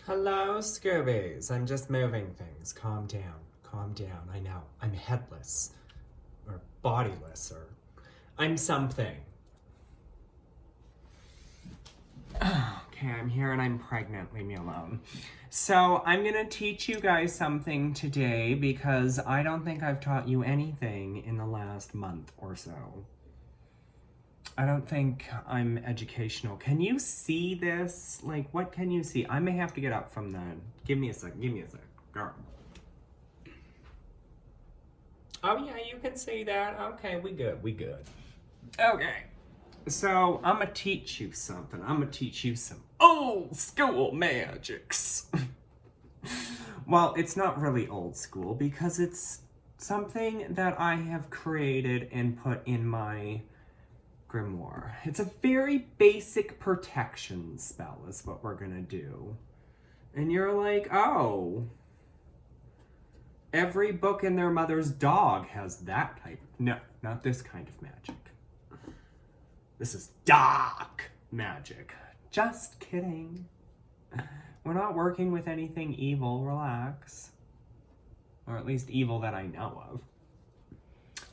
Hello, Scoobies. I'm just moving things. Calm down. Calm down. I know. I'm headless. Or bodiless. Or I'm something. Okay, I'm here and I'm pregnant. Leave me alone. So, I'm gonna teach you guys something today because I don't think I've taught you anything in the last month or so. I don't think I'm educational. Can you see this? Like, what can you see? I may have to get up from the... Give me a second. Give me a second. Girl. Oh, yeah, you can see that. Okay, we good. We good. Okay. So, I'm gonna teach you something. I'm gonna teach you some old school magics. Well, it's not really old school because it's something that I have created and put in my grimoire. It's a very basic protection spell is what we're gonna do. And you're like, oh, every book in their mother's dog has that type. No, not this kind of magic. This is dark magic. Just kidding. We're not working with anything evil, relax. Or at least evil that I know of.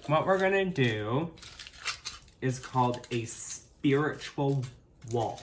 What we're gonna do is called a spiritual wall.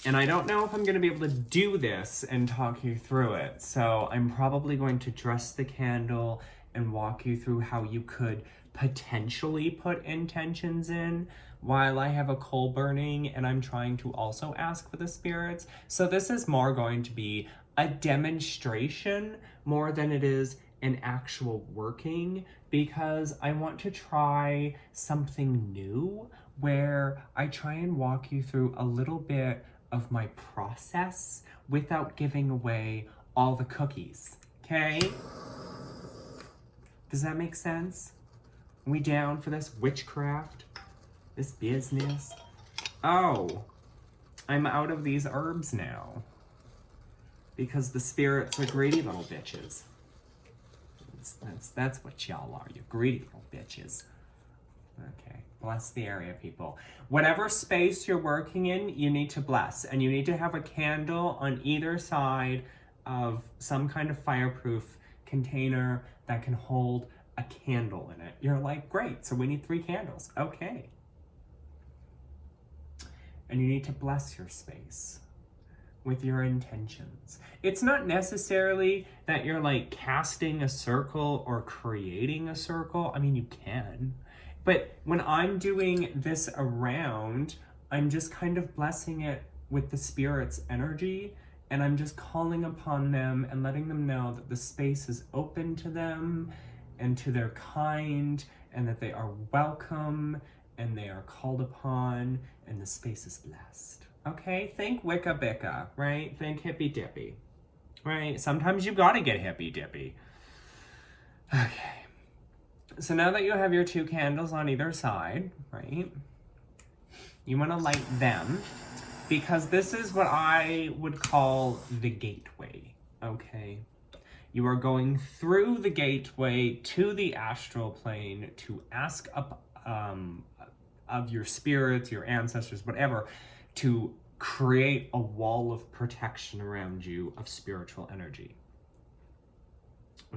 And I don't know if I'm going to be able to do this and talk you through it. So I'm probably going to dress the candle and walk you through how you could potentially put intentions in while I have a coal burning and I'm trying to also ask for the spirits. So this is more going to be a demonstration more than it is an actual working, because I want to try something new where I try and walk you through a little bit of my process without giving away all the cookies, okay? Does that make sense? We down for this witchcraft? This business? Oh, I'm out of these herbs now because the spirits are greedy little bitches. That's what y'all are, you greedy little bitches. Okay, bless the area, people. Whatever space you're working in, you need to bless. And you need to have a candle on either side of some kind of fireproof container that can hold a candle in it. You're like, great, so we need 3 candles. Okay. And you need to bless your space with your intentions. It's not necessarily that you're like casting a circle or creating a circle. I mean, you can. But when I'm doing this around, I'm just kind of blessing it with the spirit's energy, and I'm just calling upon them and letting them know that the space is open to them and to their kind, and that they are welcome and they are called upon, and the space is blessed. Okay, think Wicca Bicca, right? Think hippy dippy, right? Sometimes you gotta get hippy dippy. Okay, so now that you have your 2 candles on either side, right? You wanna light them because this is what I would call the gateway, okay? You are going through the gateway to the astral plane to ask up of your spirits, your ancestors, whatever, to create a wall of protection around you of spiritual energy.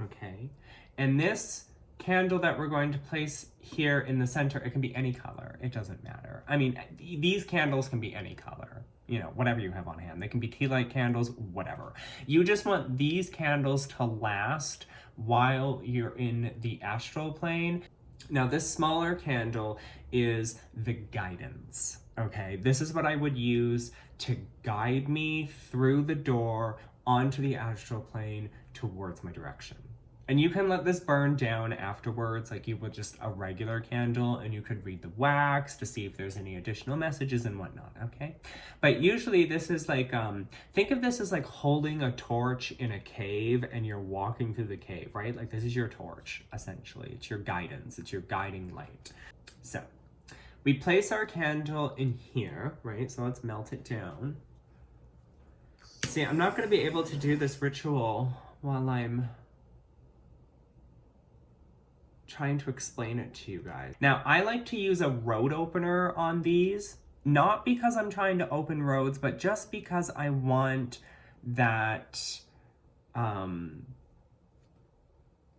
Okay? And this candle that we're going to place here in the center, it can be any color. It doesn't matter. I mean, these candles can be any color. You know, whatever you have on hand. They can be tea light candles, whatever. You just want these candles to last while you're in the astral plane. Now, this smaller candle is the guidance, okay? This is what I would use to guide me through the door onto the astral plane towards my direction. And you can let this burn down afterwards, like you would just a regular candle, and you could read the wax to see if there's any additional messages and whatnot, okay? But usually this is like, think of this as like holding a torch in a cave and you're walking through the cave, right? Like this is your torch, essentially. It's your guidance, it's your guiding light. So, we place our candle in here, right? So let's melt it down. See, I'm not gonna be able to do this ritual while I'm trying to explain it to you guys. Now, I like to use a road opener on these not because I'm trying to open roads, but just because I want that,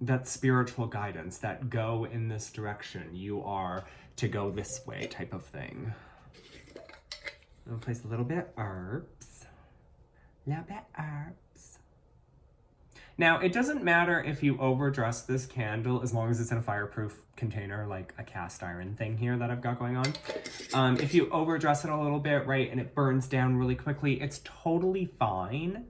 that spiritual guidance, that go in this direction. You are to go this way type of thing. I'm gonna place a little bit of herbs. A little bit of herbs. Now, it doesn't matter if you overdress this candle as long as it's in a fireproof container, like a cast iron thing here that I've got going on. If you overdress it a little bit, right, and it burns down really quickly, it's totally fine.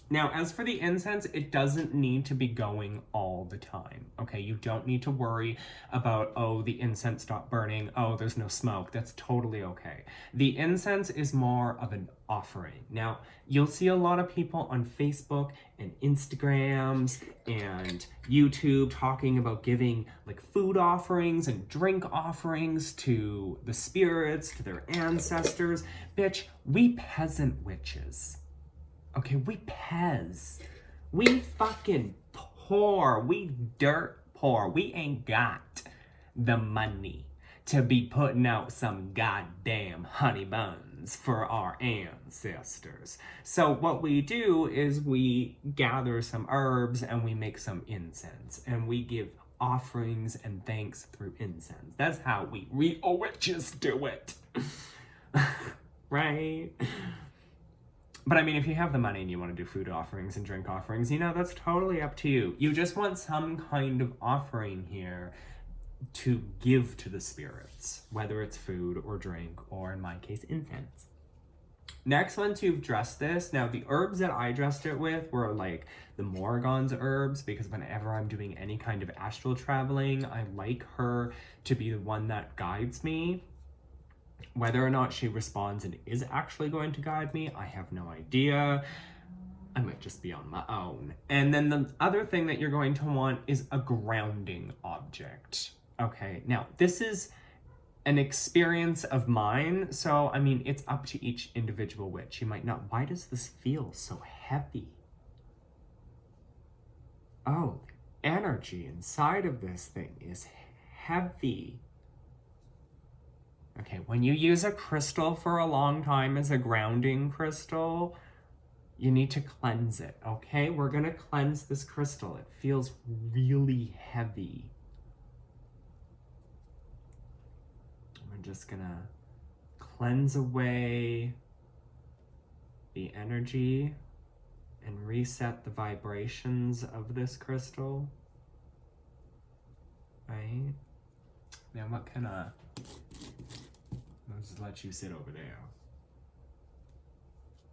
Now, as for the incense, it doesn't need to be going all the time, okay? You don't need to worry about, oh, the incense stopped burning, oh, there's no smoke. That's totally okay. The incense is more of an offering. Now, you'll see a lot of people on Facebook and Instagrams and YouTube talking about giving like food offerings and drink offerings to the spirits, to their ancestors. Bitch, we peasant witches. Okay, we pez. We fucking poor. We dirt poor. We ain't got the money to be putting out some goddamn honey buns for our ancestors. So what we do is we gather some herbs and we make some incense and we give offerings and thanks through incense. That's how we real witches do it. Right? But I mean, if you have the money and you want to do food offerings and drink offerings, you know, that's totally up to you. You just want some kind of offering here to give to the spirits, whether it's food or drink, or in my case, incense. Next, once you've dressed this, now the herbs that I dressed it with were like the Morrigan's herbs, because whenever I'm doing any kind of astral traveling, I like her to be the one that guides me. Whether or not she responds and is actually going to guide me, I have no idea. I might just be on my own. And then the other thing that you're going to want is a grounding object. Okay, now this is an experience of mine, so I mean, it's up to each individual witch. You might not, why does this feel so heavy? Oh, the energy inside of this thing is heavy. Okay, when you use a crystal for a long time as a grounding crystal, you need to cleanse it, okay? We're gonna cleanse this crystal. It feels really heavy. We're just gonna cleanse away the energy and reset the vibrations of this crystal, right? Now what can I'll just let you sit over there.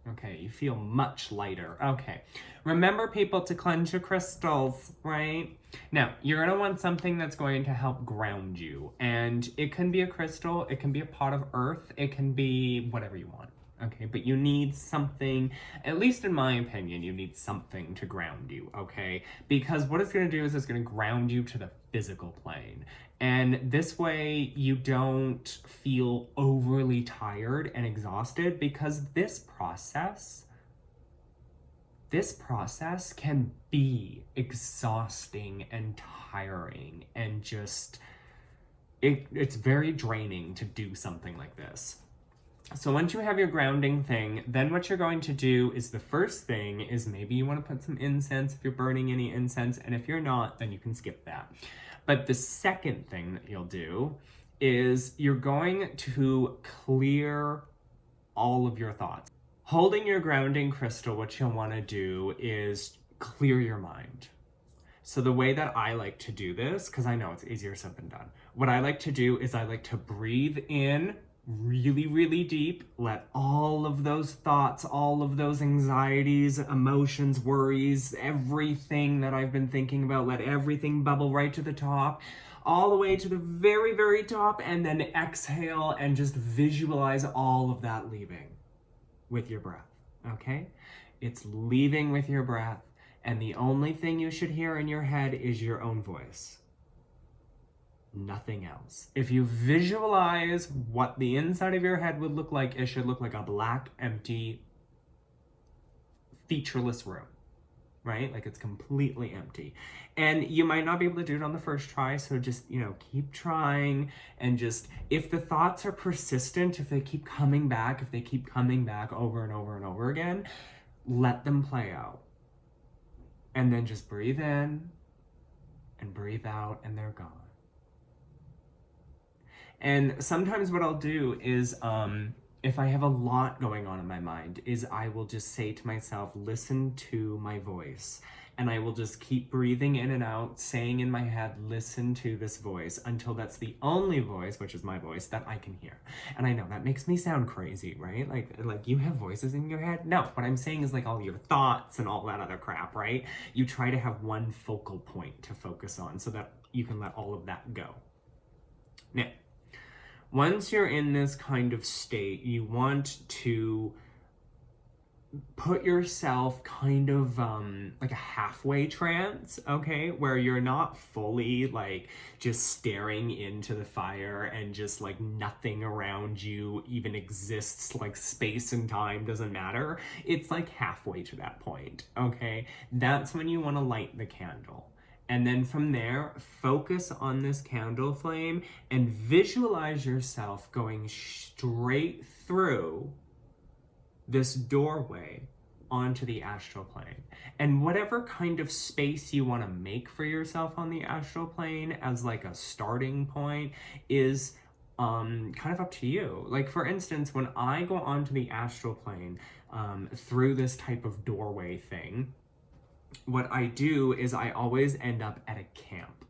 Okay, you feel much lighter. Okay, remember people to cleanse your crystals, right? Now, you're gonna want something that's going to help ground you. And it can be a crystal, it can be a pot of earth, it can be whatever you want. Okay, but you need something, at least in my opinion, you need something to ground you, okay? Because what it's gonna do is it's gonna ground you to the physical plane. And this way you don't feel overly tired and exhausted, because this process can be exhausting and tiring and just, it's very draining to do something like this. So once you have your grounding thing, then what you're going to do is the first thing is maybe you want to put some incense if you're burning any incense, and if you're not, then you can skip that. But the second thing that you'll do is you're going to clear all of your thoughts. Holding your grounding crystal, what you'll want to do is clear your mind. So the way that I like to do this, because I know it's easier said than done, what I like to do is I like to breathe in really, really deep, let all of those thoughts, all of those anxieties, emotions, worries, everything that I've been thinking about, let everything bubble right to the top, all the way to the very, very top, and then exhale and just visualize all of that leaving with your breath, okay? It's leaving with your breath, and the only thing you should hear in your head is your own voice. Nothing else. If you visualize what the inside of your head would look like, it should look like a black, empty, featureless room. right? Like it's completely empty. And you might not be able to do it on the first try, so just, keep trying. And just, if the thoughts are persistent, if they keep coming back, over and over and over again, let them play out. And then just breathe in and breathe out, and they're gone. And sometimes what I'll do is, if I have a lot going on in my mind, is I will just say to myself, listen to my voice. And I will just keep breathing in and out, saying in my head, listen to this voice, until that's the only voice, which is my voice, that I can hear. And I know that makes me sound crazy, right? Like you have voices in your head? No, what I'm saying is like all your thoughts and all that other crap, right? You try to have one focal point to focus on so that you can let all of that go. Now, once you're in this kind of state, you want to put yourself kind of like a halfway trance, okay? Where you're not fully like just staring into the fire and just like nothing around you even exists, like space and time doesn't matter. It's like halfway to that point, okay? That's when you want to light the candle. And then from there, focus on this candle flame and visualize yourself going straight through this doorway onto the astral plane. And whatever kind of space you want to make for yourself on the astral plane as like a starting point is kind of up to you. Like for instance, when I go onto the astral plane through this type of doorway thing, what I do is I always end up at a camp.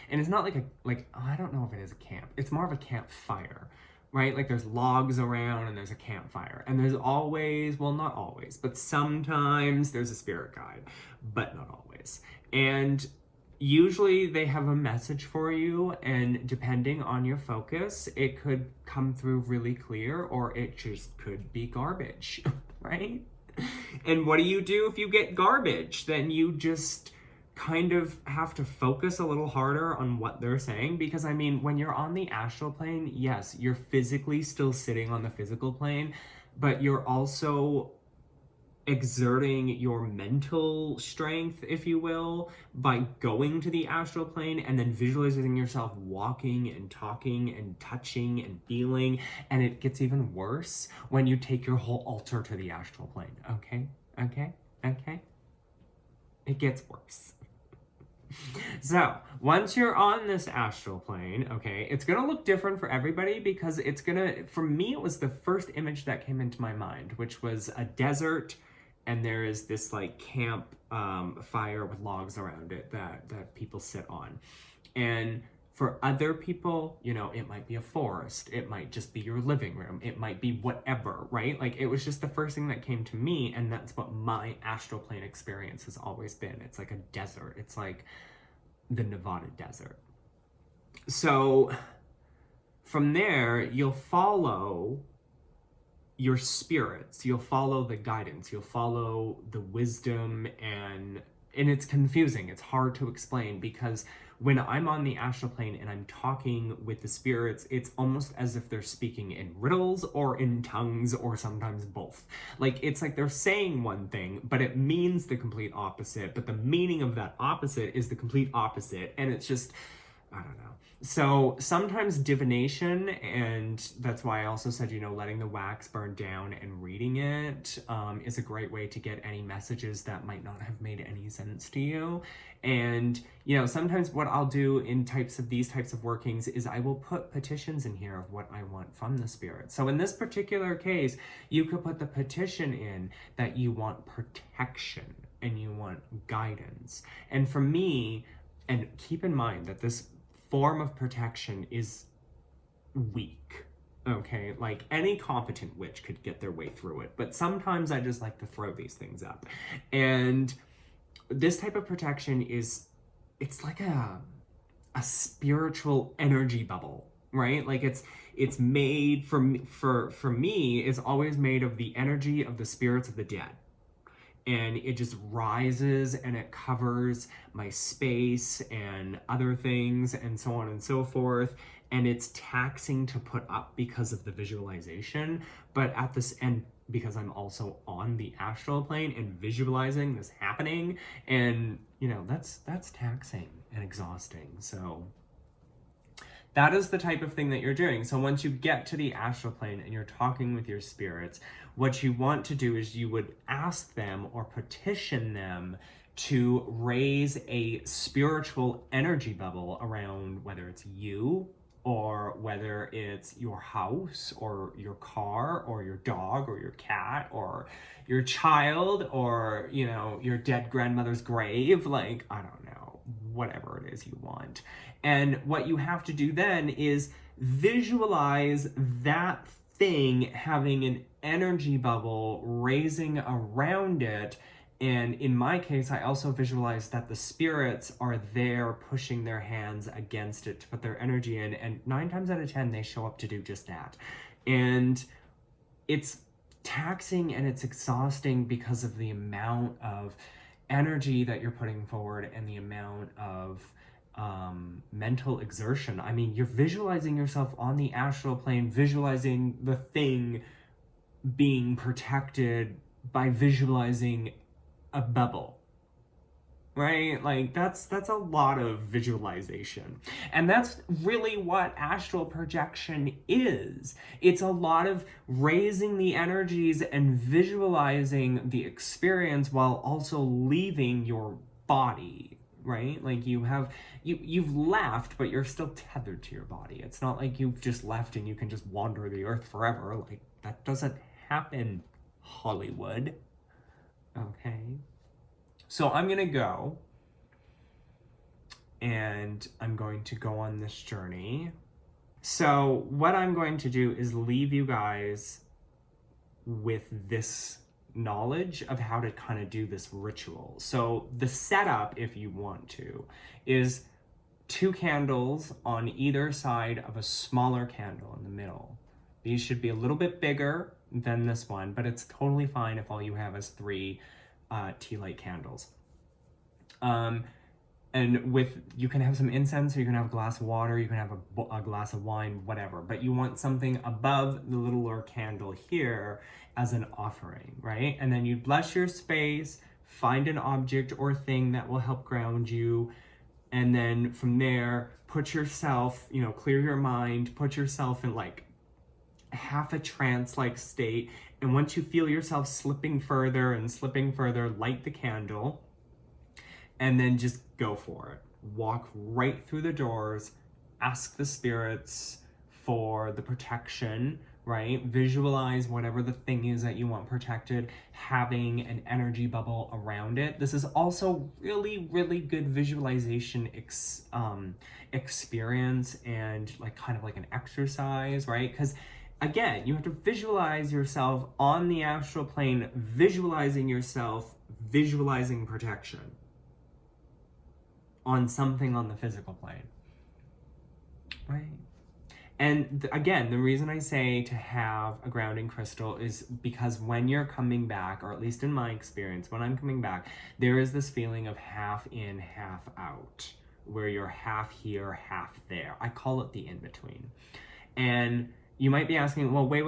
And it's not I don't know if it is a camp. It's more of a campfire, right? Like there's logs around and there's a campfire. And there's always, well, not always, but sometimes there's a spirit guide, but not always. And usually they have a message for you, and depending on your focus, it could come through really clear or it just could be garbage, right? And what do you do if you get garbage? Then you just kind of have to focus a little harder on what they're saying, because I mean, when you're on the astral plane, yes, you're physically still sitting on the physical plane, but you're also exerting your mental strength, if you will, by going to the astral plane and then visualizing yourself walking and talking and touching and feeling. And it gets even worse when you take your whole altar to the astral plane. Okay? It gets worse. So once you're on this astral plane, okay, it's gonna look different for everybody, because for me, it was the first image that came into my mind, which was a desert, and there is this like camp fire with logs around it that people sit on. And for other people, it might be a forest, it might just be your living room, it might be whatever, right? Like it was just the first thing that came to me, and that's what my astral plane experience has always been. It's like a desert. It's like the Nevada desert. So from there, you'll follow your spirits, you'll follow the guidance, you'll follow the wisdom, and it's confusing. It's hard to explain, because when I'm on the astral plane and I'm talking with the spirits, it's almost as if they're speaking in riddles or in tongues, or sometimes both. Like it's like they're saying one thing, but it means the complete opposite, but the meaning of that opposite is the complete opposite. And it's just, I don't know. So sometimes divination, and that's why I also said, letting the wax burn down and reading it is a great way to get any messages that might not have made any sense to you. And, sometimes what I'll do in these types of workings is I will put petitions in here of what I want from the spirit. So in this particular case, you could put the petition in that you want protection and you want guidance. And for me, and keep in mind that this form of protection is weak, okay? Like any competent witch could get their way through it, but sometimes I just like to throw these things up. And this type of protection it's like a spiritual energy bubble, right? Like it's made for me, it's always made of the energy of the spirits of the dead. And it just rises and it covers my space and other things and so on and so forth. And it's taxing to put up because of the visualization. But because I'm also on the astral plane and visualizing this happening. And, you know, that's taxing and exhausting. So that is the type of thing that you're doing. So once you get to the astral plane and you're talking with your spirits, what you want to do is you would ask them or petition them to raise a spiritual energy bubble around, whether it's you or whether it's your house or your car or your dog or your cat or your child or, you know, your dead grandmother's grave. Like, I don't know, whatever it is you want. And what you have to do then is visualize that thing having an energy bubble raising around it. And in my case, I also visualize that the spirits are there pushing their hands against it to put their energy in. And 9 times out of 10, they show up to do just that. And it's taxing and it's exhausting because of the amount of energy that you're putting forward and the amount of mental exertion. I mean, you're visualizing yourself on the astral plane, visualizing the thing being protected by visualizing a bubble, right? Like that's a lot of visualization. And that's really what astral projection is. It's a lot of raising the energies and visualizing the experience while also leaving your body, right? Like you've left, but you're still tethered to your body. It's not like you've just left and you can just wander the earth forever. Like that doesn't happen, Hollywood. Okay. So I'm gonna go and I'm going to go on this journey. So what I'm going to do is leave you guys with this knowledge of how to kind of do this ritual. So the setup, if you want to, is 2 candles on either side of a smaller candle in the middle. These should be a little bit bigger than this one, but it's totally fine if all you have is 3 tea light candles. And you can have some incense, or you can have a glass of water, you can have a glass of wine, whatever, but you want something above the littler candle here as an offering, right? And then you bless your space, find an object or thing that will help ground you, and then from there, put yourself, you know, clear your mind, put yourself in like half a trance-like state, and once you feel yourself slipping further, light the candle, and then just go for it. Walk right through the doors, ask the spirits for the protection, right? Visualize whatever the thing is that you want protected, having an energy bubble around it. This is also really, really good visualization experience and like kind of like an exercise, right? Because again, you have to visualize yourself on the astral plane, visualizing yourself, visualizing protection on something on the physical plane, right? And again, the reason I say to have a grounding crystal is because when you're coming back, or at least in my experience, when I'm coming back, there is this feeling of half in, half out, where you're half here, half there. I call it the in-between. And you might be asking, well, wait.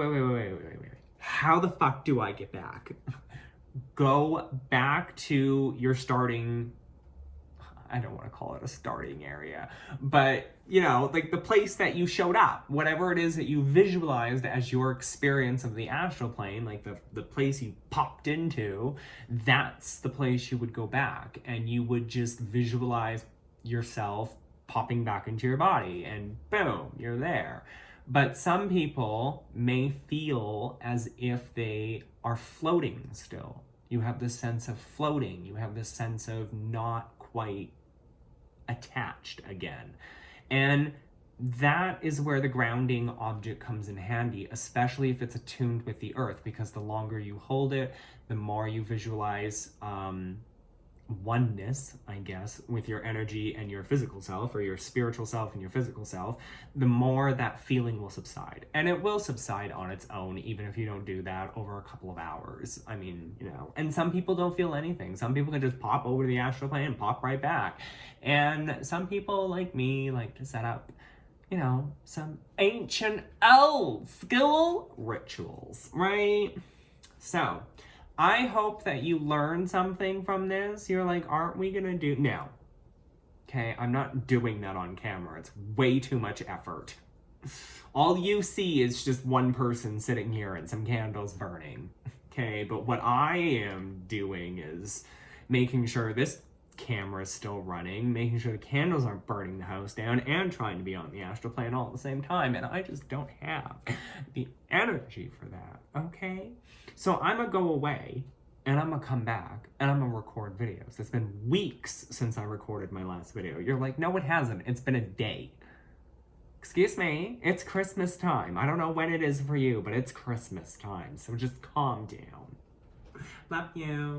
How the fuck do I get back? Go back to your starting, I don't want to call it a starting area, but you know, like the place that you showed up, whatever it is that you visualized as your experience of the astral plane, like the place you popped into, that's the place you would go back, and you would just visualize yourself popping back into your body, and boom, you're there. But some people may feel as if they are floating still. You have this sense of floating. You have this sense of not quite attached again. And that is where the grounding object comes in handy, especially if it's attuned with the earth, because the longer you hold it, the more you visualize oneness, I guess, with your energy and your physical self, or your spiritual self and your physical self, the more that feeling will subside. And it will subside on its own, even if you don't do that over a couple of hours. I mean, you know, and some people don't feel anything. Some people can just pop over to the astral plane and pop right back. And some people, like me, like to set up, you know, some ancient old school rituals, right? So, I hope that you learn something from this. You're like, aren't we gonna do... No. Okay, I'm not doing that on camera. It's way too much effort. All you see is just one person sitting here and some candles burning. Okay, but what I am doing is making sure this camera is still running, making sure the candles aren't burning the house down, and trying to be on the astral plane all at the same time, and I just don't have the energy for that, okay? So I'm gonna go away, and I'm gonna come back, and I'm gonna record videos. It's been weeks since I recorded my last video. You're like, no, it hasn't. It's been a day. Excuse me, it's Christmas time. I don't know when it is for you, but it's Christmas time, so just calm down. Love you.